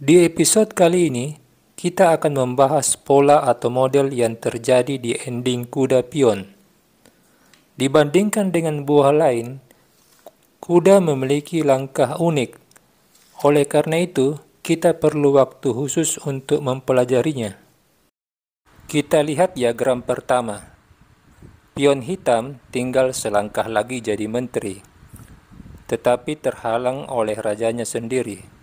Di episode kali ini, kita akan membahas pola atau model yang terjadi di ending kuda pion. Dibandingkan dengan buah lain, kuda memiliki langkah unik. Oleh karena itu, kita perlu waktu khusus untuk mempelajarinya. Kita lihat diagram pertama. Pion hitam tinggal selangkah lagi jadi menteri, tetapi terhalang oleh rajanya sendiri.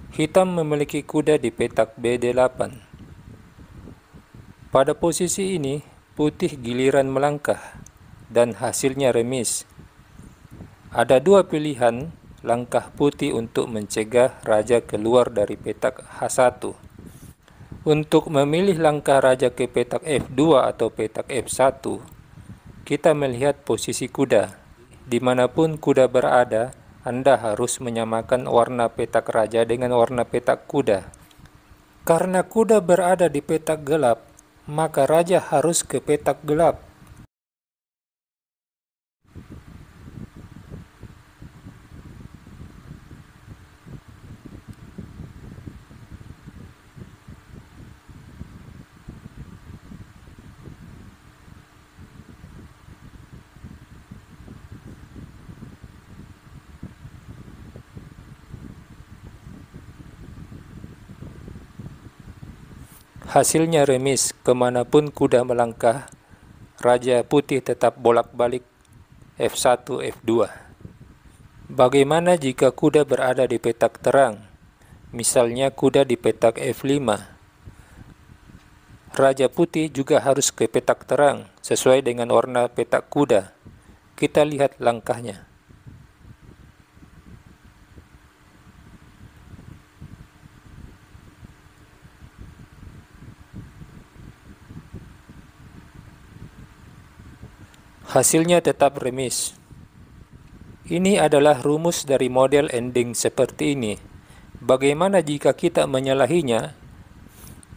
Hitam memiliki kuda di petak B8. Pada posisi ini, putih giliran melangkah, dan hasilnya remis. Ada dua pilihan langkah putih untuk mencegah raja keluar dari petak H1. Untuk memilih langkah raja ke petak F2 atau petak F1, kita melihat posisi kuda. Dimanapun kuda berada, Anda harus menyamakan warna petak raja dengan warna petak kuda. Karena kuda berada di petak gelap, maka raja harus ke petak gelap. Hasilnya remis, kemanapun kuda melangkah, raja putih tetap bolak-balik F1, F2. Bagaimana jika kuda berada di petak terang? Misalnya kuda di petak F5. Raja putih juga harus ke petak terang, sesuai dengan warna petak kuda. Kita lihat langkahnya. Hasilnya tetap remis. Ini adalah rumus dari model ending seperti ini. Bagaimana jika kita menyalahinya?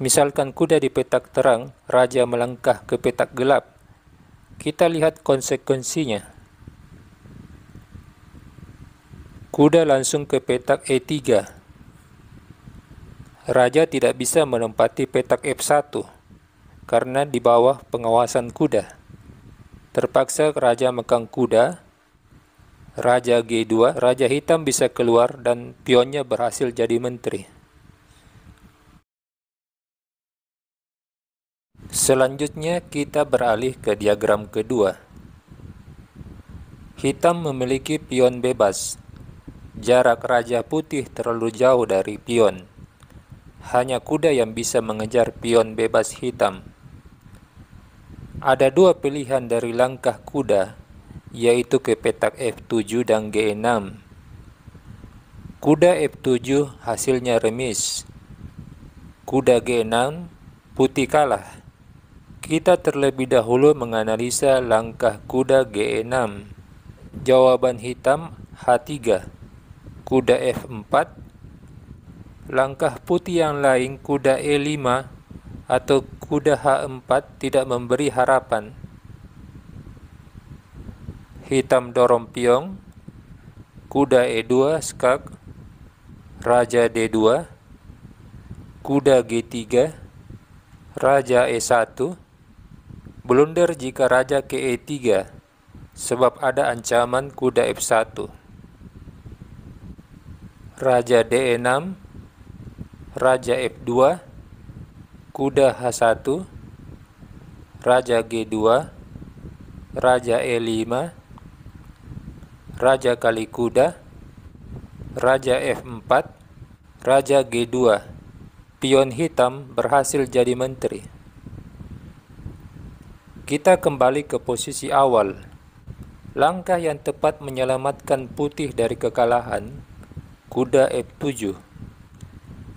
Misalkan kuda di petak terang, raja melangkah ke petak gelap. Kita lihat konsekuensinya. Kuda langsung ke petak E3. Raja tidak bisa menempati petak F1 karena di bawah pengawasan kuda. Terpaksa raja megang kuda, raja G2, raja hitam bisa keluar dan pionnya berhasil jadi menteri. Selanjutnya kita beralih ke diagram kedua. Hitam memiliki pion bebas. Jarak raja putih terlalu jauh dari pion. Hanya kuda yang bisa mengejar pion bebas hitam. Ada dua pilihan dari langkah kuda, yaitu ke petak F7 dan G6. Kuda F7 hasilnya remis. Kuda G6, putih kalah. Kita terlebih dahulu menganalisa langkah kuda G6. Jawaban hitam H3, kuda F4. Langkah putih yang lain kuda E5 atau kuda H4 tidak memberi harapan. Hitam dorong pion, kuda E2 skak, raja D2, kuda G3, raja E1. Blunder jika raja ke E3, sebab ada ancaman kuda F1. Raja D6, raja F2, kuda H1, raja G2, raja E5, raja kali kuda, raja F4, raja G2. Pion hitam berhasil jadi menteri. Kita kembali ke posisi awal. Langkah yang tepat menyelamatkan putih dari kekalahan, kuda F7.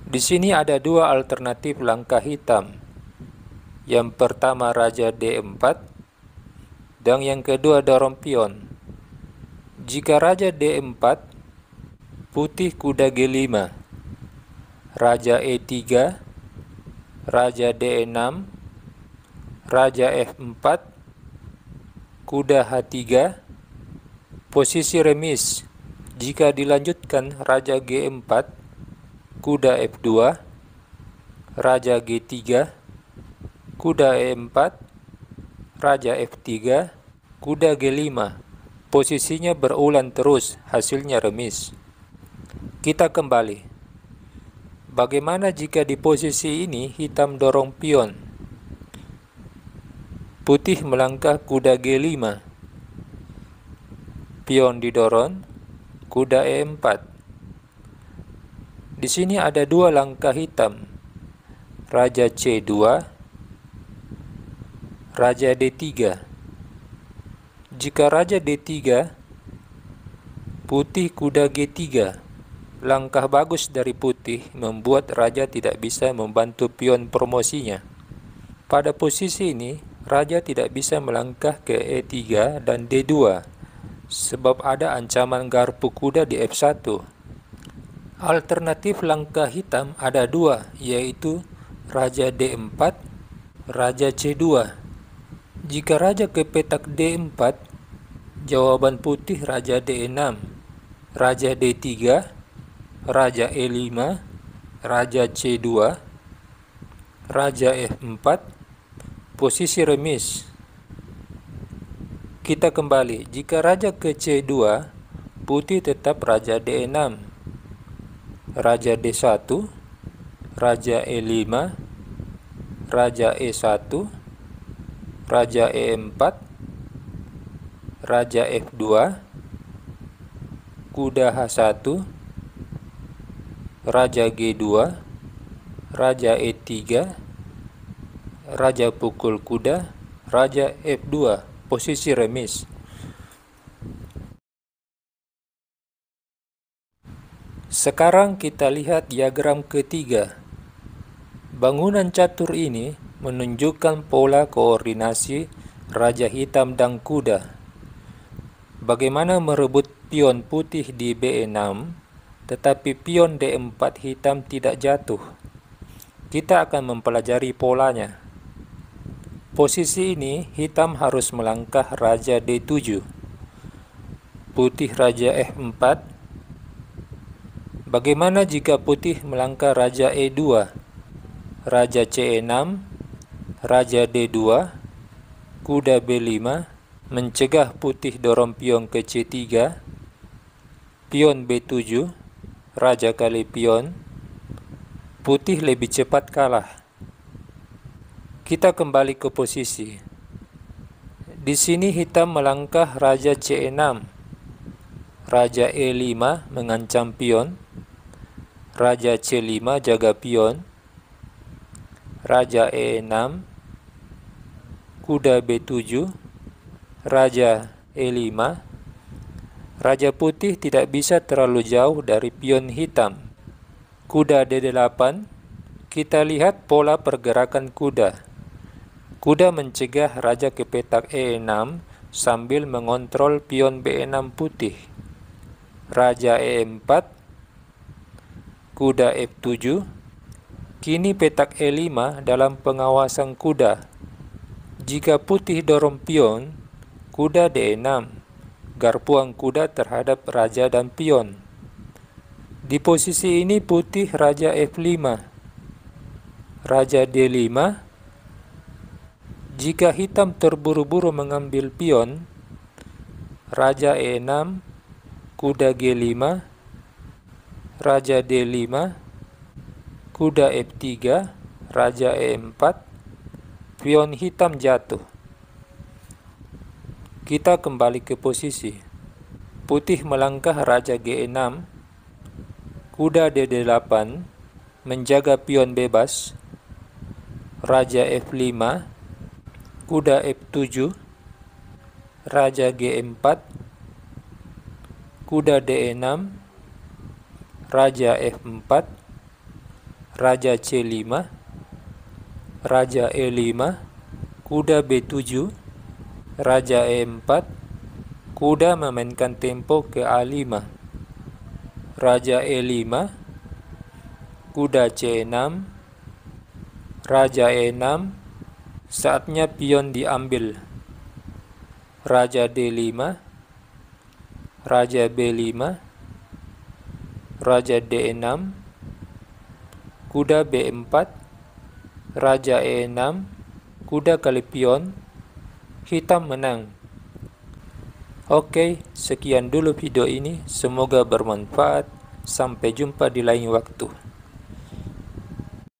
Di sini ada dua alternatif langkah hitam. Yang pertama raja D4 dan yang kedua dorong pion. Jika raja D4, putih kuda G5, raja E3, raja D6, raja F4, kuda H3, posisi remis. Jika dilanjutkan raja G4, kuda F2, Raja G3, kuda E4, Raja F3, kuda G5. Posisinya berulang terus, hasilnya remis. Kita kembali. Bagaimana jika di posisi ini hitam dorong pion? Putih melangkah kuda G5. Pion didorong, kuda E4. Di sini ada dua langkah hitam. Raja C2, Raja D3. Jika Raja D3, putih kuda G3. Langkah bagus dari putih membuat Raja tidak bisa membantu pion promosinya. Pada posisi ini, Raja tidak bisa melangkah ke E3 dan D2, sebab ada ancaman garpu kuda di F1. Alternatif langkah hitam ada dua, yaitu Raja D4, Raja C2. Jika Raja ke petak D4, jawaban putih Raja D6, Raja D3, Raja E5, Raja C2, Raja F4, posisi remis. Kita kembali, jika Raja ke C2, putih tetap Raja D6, Raja D1, Raja E5, Raja E1, Raja E4, Raja F2, kuda H1, Raja G2, Raja E3, Raja pukul kuda, Raja F2, posisi remis. Sekarang kita lihat diagram ketiga. Bangunan catur ini menunjukkan pola koordinasi Raja Hitam dan kuda. Bagaimana merebut pion putih di B6, tetapi pion D4 hitam tidak jatuh. Kita akan mempelajari polanya. Posisi ini hitam harus melangkah Raja D7, putih Raja F4. Bagaimana jika putih melangkah Raja E2, Raja C6, Raja D2, kuda B5, mencegah putih dorong pion ke C3, pion B7, Raja kali pion, putih lebih cepat kalah. Kita kembali ke posisi. Di sini hitam melangkah Raja C6, Raja E5 mengancam pion, Raja C5 jaga pion, Raja E6, kuda B7, Raja E5. Raja putih tidak bisa terlalu jauh dari pion hitam. Kuda D8. Kita lihat pola pergerakan kuda. Kuda mencegah Raja ke petak E6 sambil mengontrol pion B6 putih. Raja E4, kuda F7. Kini petak E5 dalam pengawasan kuda. Jika putih dorong pion, kuda D6, garpuan kuda terhadap raja dan pion. Di posisi ini putih Raja F5, Raja D5. Jika hitam terburu-buru mengambil pion, Raja E6, kuda G5, Raja D5, kuda F3, Raja E4, pion hitam jatuh. Kita kembali ke posisi. Putih melangkah Raja G6, kuda D8, menjaga pion bebas, Raja F5, kuda F7, Raja G4, kuda D6, Raja F4, Raja C5, Raja E5, kuda B7, Raja E4, kuda memainkan tempo ke A5, Raja E5, kuda C6, Raja E6, saatnya pion diambil, Raja D5, Raja B5, Raja D6, kuda B4, raja E6, kuda kali pion, hitam menang. Oke, sekian dulu video ini. Semoga bermanfaat. Sampai jumpa di lain waktu.